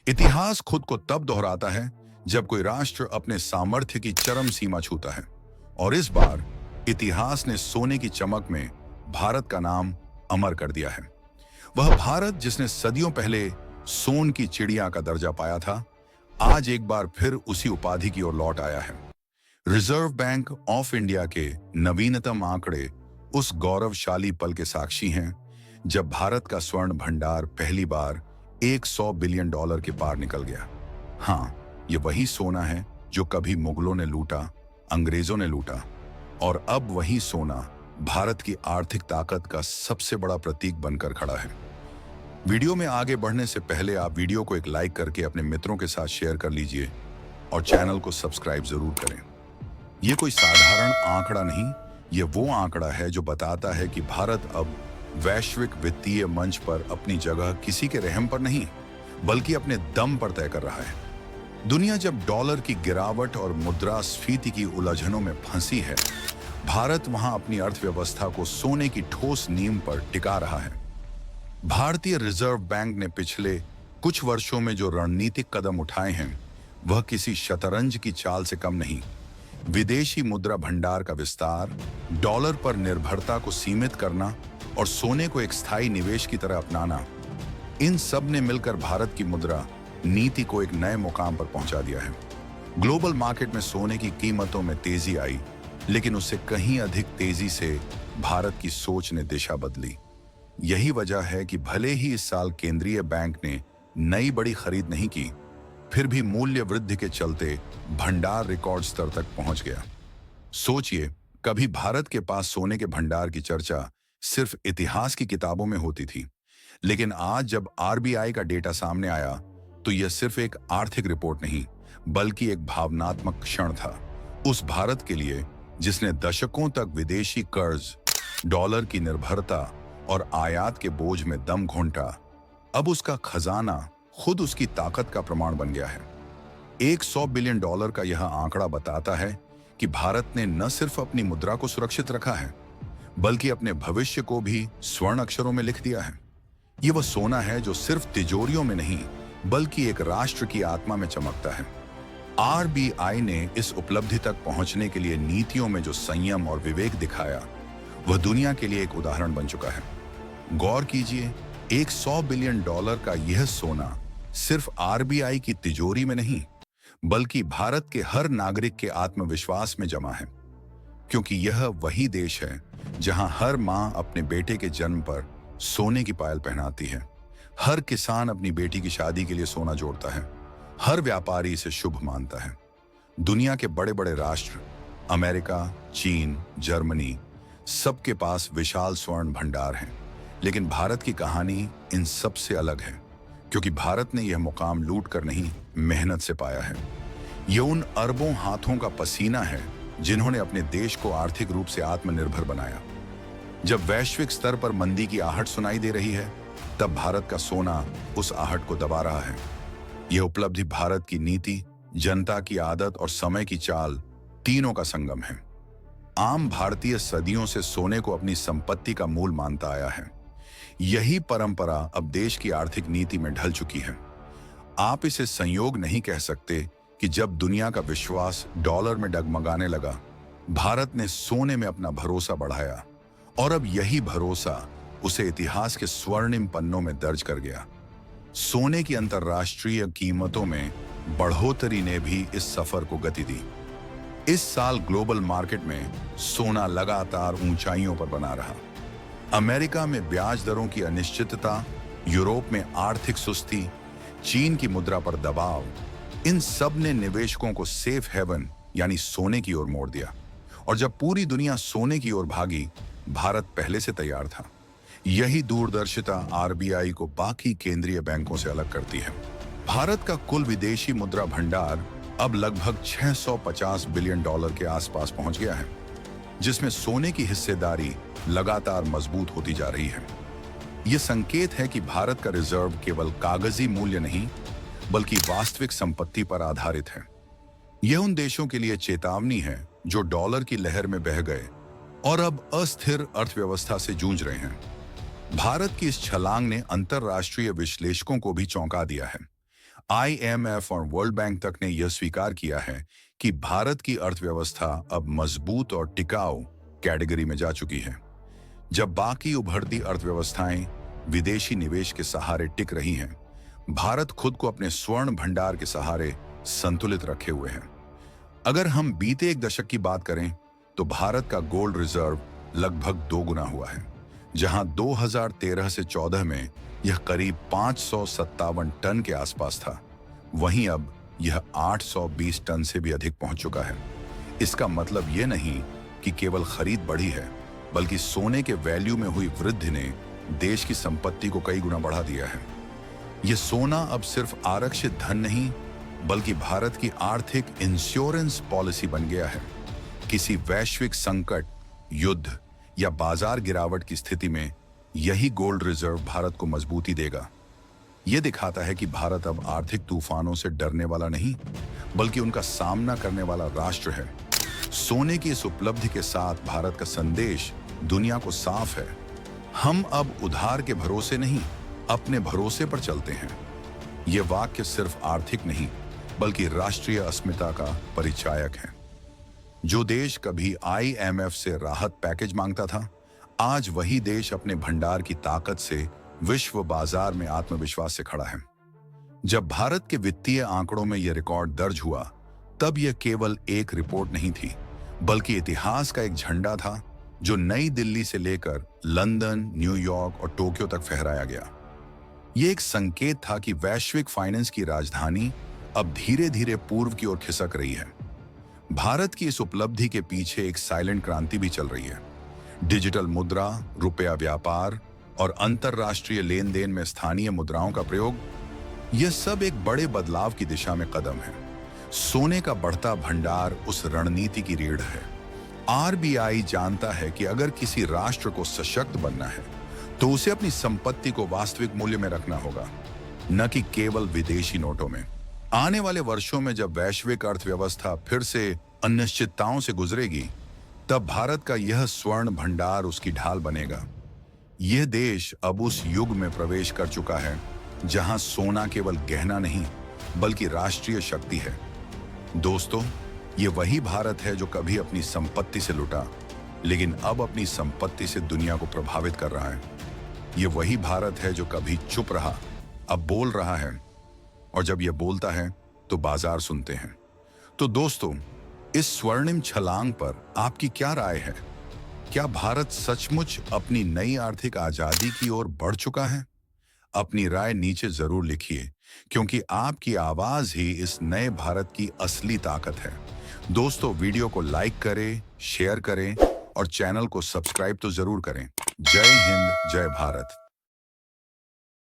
इतिहास खुद को तब दोहराता है जब कोई राष्ट्र अपने सामर्थ्य की चरम सीमा छूता है। और इस बार इतिहास ने सोने की चमक में भारत का नाम अमर कर दिया है। वह भारत जिसने सदियों पहले सोन की चिड़िया का दर्जा पाया था, आज एक बार फिर उसी उपाधि की ओर लौट आया है। रिजर्व बैंक ऑफ इंडिया के नवीनतम आंकड़े उस गौरवशाली पल के साक्षी हैं जब भारत का स्वर्ण भंडार पहली बार 100 बिलियन डॉलर के पार निकल गया। हाँ, ये वही सोना है जो कभी मुगलों ने लूटा, अंग्रेजों ने लूटा, और अब वही सोना भारत की आर्थिक ताकत का सबसे बड़ा प्रतीक बनकर खड़ा है। वीडियो में आगे बढ़ने से पहले आप वीडियो को एक लाइक करके अपने मित्रों के साथ शेयर कर लीजिए और चैनल को सब्सक्राइब जरूर करें। ये कोई साधारण आंकड़ा नहीं, ये वो आंकड़ा है जो बताता है कि भारत अब वैश्विक वित्तीय मंच पर अपनी जगह किसी के रहम पर नहीं, बल्कि अपने दम पर तय कर रहा है। दुनिया जब डॉलर की गिरावट और मुद्रास्फीति की उलझनों में फंसी है, भारत वहां अपनी अर्थव्यवस्था को सोने की ठोस नींव पर टिका रहा है। भारतीय रिजर्व बैंक ने पिछले कुछ वर्षों में जो रणनीतिक कदम उठाए हैं, वह किसी शतरंज की चाल से कम नहीं। विदेशी मुद्रा भंडार का विस्तार, डॉलर पर निर्भरता को सीमित करना और सोने को एक स्थायी निवेश की तरह अपनाना, इन सब ने मिलकर भारत की मुद्रा नीति को एक नए मुकाम पर पहुंचा दिया है। ग्लोबल मार्केट में सोने की कीमतों में तेजी आई, लेकिन उससे कहीं अधिक तेजी से भारत की सोच ने दिशा बदली। यही वजह है कि भले ही इस साल केंद्रीय बैंक ने नई बड़ी खरीद नहीं की, फिर भी मूल्य वृद्धि के चलते भंडार रिकॉर्ड स्तर तक पहुंच गया। सोचिए, कभी भारत के पास सोने के भंडार की चर्चा सिर्फ इतिहास की किताबों में होती थी, लेकिन आज जब आरबीआई का डेटा सामने आया तो यह सिर्फ एक आर्थिक रिपोर्ट नहीं, बल्कि एक भावनात्मक क्षण था। उस भारत के लिए जिसने दशकों तक विदेशी कर्ज, डॉलर की निर्भरता और आयात के बोझ में दम घोंटा, अब उसका खजाना खुद उसकी ताकत का प्रमाण बन गया है। 100 बिलियन डॉलर का यह आंकड़ा बताता है कि भारत ने न सिर्फ अपनी मुद्रा को सुरक्षित रखा है, बल्कि अपने भविष्य को भी स्वर्ण अक्षरों में लिख दिया है। यह वह सोना है जो सिर्फ तिजोरियों में नहीं, बल्कि एक राष्ट्र की आत्मा में चमकता है। आरबीआई ने इस उपलब्धि तक पहुंचने के लिए नीतियों में जो संयम और विवेक दिखाया, वह दुनिया के लिए एक उदाहरण बन चुका है। गौर कीजिए, 100 बिलियन डॉलर का यह सोना सिर्फ आरबीआई की तिजोरी में नहीं, बल्कि भारत के हर नागरिक के आत्मविश्वास में जमा है। क्योंकि यह वही देश है जहां हर मां अपने बेटे के जन्म पर सोने की पायल पहनाती है, हर किसान अपनी बेटी की शादी के लिए सोना जोड़ता है, हर व्यापारी इसे शुभ मानता है। दुनिया के बड़े बड़े राष्ट्र, अमेरिका, चीन, जर्मनी, सबके पास विशाल स्वर्ण भंडार हैं, लेकिन भारत की कहानी इन सब से अलग है, क्योंकि भारत ने यह मुकाम लूट कर नहीं, मेहनत से पाया है। यह उन अरबों हाथों का पसीना है जिन्होंने अपने देश को आर्थिक रूप से आत्मनिर्भर बनाया। जब वैश्विक स्तर पर मंदी की आहट सुनाई दे रही है, तब भारत का सोना उस आहट को दबा रहा है। यह उपलब्धि भारत की नीति, जनता की आदत और समय की चाल, तीनों का संगम है। आम भारतीय सदियों से सोने को अपनी संपत्ति का मूल मानता आया है। यही परंपरा अब देश की आर्थिक नीति में ढल चुकी है। आप इसे संयोग नहीं कह सकते कि जब दुनिया का विश्वास डॉलर में डगमगाने लगा, भारत ने सोने में अपना भरोसा बढ़ाया, और अब यही भरोसा उसे इतिहास के स्वर्णिम पन्नों में दर्ज कर गया। सोने की अंतर्राष्ट्रीय कीमतों में बढ़ोतरी ने भी इस सफर को गति दी। इस साल ग्लोबल मार्केट में सोना लगातार ऊंचाइयों पर बना रहा। अमेरिका में ब्याज दरों की अनिश्चितता, यूरोप में आर्थिक सुस्ती, चीन की मुद्रा पर दबाव, इन सब ने निवेशकों को सेफ हेवन यानी सोने की ओर मोड़ दिया। और जब पूरी दुनिया सोने की ओर भागी, भारत पहले से तैयार था। यही दूरदर्शिता आरबीआई को बाकी केंद्रीय बैंकों से अलग करती है। भारत का कुल विदेशी मुद्रा भंडार अब लगभग 650 बिलियन डॉलर के आसपास पहुंच गया है, जिसमें सोने की हिस्सेदारी लगातार मजबूत होती जा रही है। यह संकेत है कि भारत का रिजर्व केवल कागजी मूल्य नहीं, बल्कि वास्तविक संपत्ति पर आधारित है। यह उन देशों के लिए चेतावनी है जो डॉलर की लहर में बह गए और अब अस्थिर अर्थव्यवस्था से जूझ रहे हैं। भारत की इस छलांग ने अंतर्राष्ट्रीय विश्लेषकों को भी चौंका दिया है। IMF और वर्ल्ड बैंक तक ने यह स्वीकार किया है कि भारत की अर्थव्यवस्था अब मजबूत और टिकाऊ कैटेगरी में जा चुकी है। जब बाकी उभरती अर्थव्यवस्थाएं विदेशी निवेश के सहारे टिक रही हैं, भारत खुद को अपने स्वर्ण भंडार के सहारे संतुलित रखे हुए है। अगर हम बीते एक दशक की बात करें तो भारत का गोल्ड रिजर्व लगभग 2 गुना हुआ है। जहां 2013 से 14 में यह करीब 557 टन के आसपास था, वहीं अब यह 820 टन से भी अधिक पहुंच चुका है। इसका मतलब यह नहीं कि केवल खरीद बढ़ी है, बल्कि सोने के वैल्यू में हुई वृद्धि ने देश की संपत्ति को कई गुना बढ़ा दिया है। यह सोना अब सिर्फ आरक्षित धन नहीं, बल्कि भारत की आर्थिक इंश्योरेंस पॉलिसी बन गया है। किसी वैश्विक संकट, युद्ध या बाजार गिरावट की स्थिति में यही गोल्ड रिजर्व भारत को मजबूती देगा। यह दिखाता है कि भारत अब आर्थिक तूफानों से डरने वाला नहीं, बल्कि उनका सामना करने वाला राष्ट्र है। सोने की इस उपलब्धि के साथ भारत का संदेश दुनिया को साफ है। हम अब उधार के भरोसे नहीं, अपने भरोसे पर चलते हैं। यह वाक्य सिर्फ आर्थिक नहीं, बल्कि राष्ट्रीय अस्मिता का परिचायक है। जो देश कभी IMF से राहत पैकेज मांगता था, आज वही देश अपने भंडार की ताकत से विश्व बाजार में आत्मविश्वास से खड़ा है। जब भारत के वित्तीय आंकड़ों में यह रिकॉर्ड दर्ज हुआ, तब यह केवल एक रिपोर्ट नहीं थी, बल्कि इतिहास का एक झंडा था जो नई दिल्ली से लेकर लंदन, न्यूयॉर्क और टोक्यो तक फहराया गया। यह एक संकेत था कि वैश्विक फाइनेंस की राजधानी अब धीरे धीरे पूर्व की ओर खिसक रही है। भारत की इस उपलब्धि के पीछे एक साइलेंट क्रांति भी चल रही है। डिजिटल मुद्रा, रुपया व्यापार और अंतरराष्ट्रीय लेन देन में स्थानीय मुद्राओं का प्रयोग, यह सब एक बड़े बदलाव की दिशा में कदम है। सोने का बढ़ता भंडार उस रणनीति की रीढ़ है। RBI जानता है कि अगर किसी राष्ट्र को सशक्त बनना है, तो उसे अपनी संपत्ति को वास्तविक मूल्य में रखना होगा, न कि केवल विदेशी नोटों में। आने वाले वर्षों में जब वैश्विक अर्थव्यवस्था फिर से अनिश्चितताओं से गुजरेगी, तब भारत का यह स्वर्ण भंडार उसकी ढाल बनेगा। यह देश अब उस युग में प्रवेश कर चुका है जहां सोना केवल गहना नहीं, बल्कि राष्ट्रीय शक्ति है। दोस्तों, ये वही भारत है जो कभी अपनी संपत्ति से लुटा, लेकिन अब अपनी संपत्ति से दुनिया को प्रभावित कर रहा है। ये वही भारत है जो कभी चुप रहा, अब बोल रहा है, और जब यह बोलता है तो बाजार सुनते हैं। तो दोस्तों, इस स्वर्णिम छलांग पर आपकी क्या राय है? क्या भारत सचमुच अपनी नई आर्थिक आजादी की ओर बढ़ चुका है? अपनी राय नीचे जरूर लिखिए, क्योंकि आपकी आवाज ही इस नए भारत की असली ताकत है। दोस्तों, वीडियो को लाइक करें, शेयर करें और चैनल को सब्सक्राइब तो जरूर करें। जय हिंद, जय भारत।